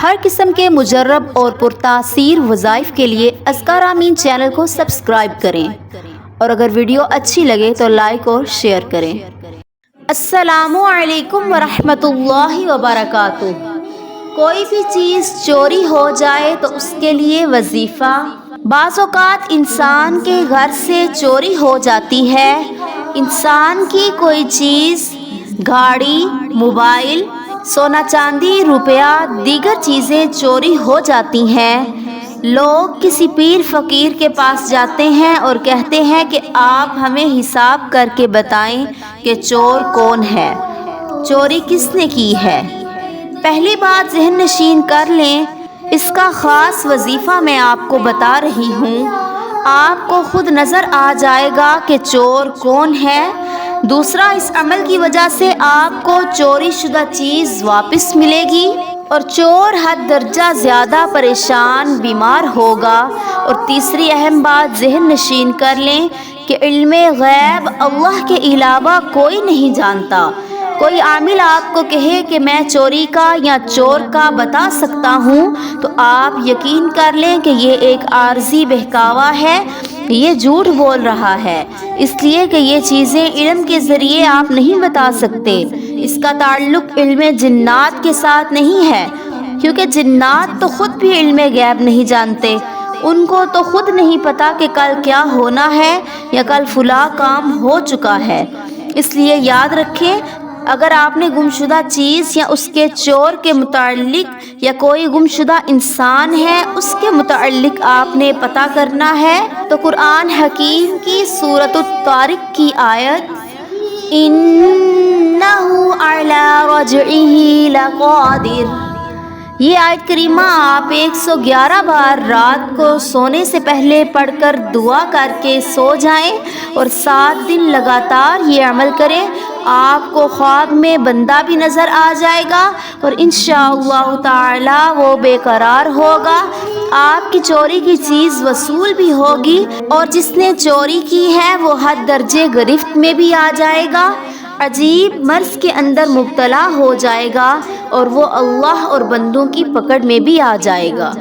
ہر قسم کے مجرب اور پرتاثیر وظائف کے لیے اذکار آمین چینل کو سبسکرائب کریں، اور اگر ویڈیو اچھی لگے تو لائک اور شیئر کریں۔ السلام علیکم ورحمۃ اللہ وبرکاتہ۔ کوئی بھی چیز چوری ہو جائے تو اس کے لیے وظیفہ۔ بعض اوقات انسان کے گھر سے چوری ہو جاتی ہے۔ انسان کی کوئی چیز، گاڑی، موبائل، سونا چاندی، روپیہ، دیگر چیزیں چوری ہو جاتی ہیں۔ لوگ کسی پیر فقیر کے پاس جاتے ہیں اور کہتے ہیں کہ آپ ہمیں حساب کر کے بتائیں کہ چور کون ہے، چوری کس نے کی ہے۔ پہلی بات ذہن نشین کر لیں، اس کا خاص وظیفہ میں آپ کو بتا رہی ہوں۔ آپ کو خود نظر آ جائے گا کہ چور کون ہے۔ دوسرا، اس عمل کی وجہ سے آپ کو چوری شدہ چیز واپس ملے گی، اور چور حد درجہ زیادہ پریشان، بیمار ہوگا۔ اور تیسری اہم بات ذہن نشین کر لیں کہ علم غیب اللہ کے علاوہ کوئی نہیں جانتا۔ کوئی عامل آپ کو کہے کہ میں چوری کا یا چور کا بتا سکتا ہوں تو آپ یقین کر لیں کہ یہ ایک عارضی بہکاوا ہے، یہ جھوٹ بول رہا ہے، اس لیے کہ یہ چیزیں علم کے ذریعے آپ نہیں بتا سکتے۔ اس کا تعلق علم جنات کے ساتھ نہیں ہے، کیونکہ جنات تو خود بھی علم غیب نہیں جانتے۔ ان کو تو خود نہیں پتا کہ کل کیا ہونا ہے یا کل فلاں کام ہو چکا ہے۔ اس لیے یاد رکھیں، اگر آپ نے گمشدہ چیز یا اس کے چور کے متعلق، یا کوئی گمشدہ انسان ہے اس کے متعلق آپ نے پتہ کرنا ہے، تو قرآن حکیم کی سورۃ الطارق کی آیت اِنَّهُ عَلَىٰ رَجْعِهِ لَقَادِرٌ، یہ آیت کریمہ آپ 111 بار رات کو سونے سے پہلے پڑھ کر دعا کر کے سو جائیں اور 7 دن لگاتار یہ عمل کریں۔ آپ کو خواب میں بندہ بھی نظر آ جائے گا اور انشاءاللہ تعالی وہ بے قرار ہوگا۔ آپ کی چوری کی چیز وصول بھی ہوگی، اور جس نے چوری کی ہے وہ حد درجے گرفت میں بھی آ جائے گا، عجیب مرض کے اندر مبتلا ہو جائے گا، اور وہ اللہ اور بندوں کی پکڑ میں بھی آ جائے گا۔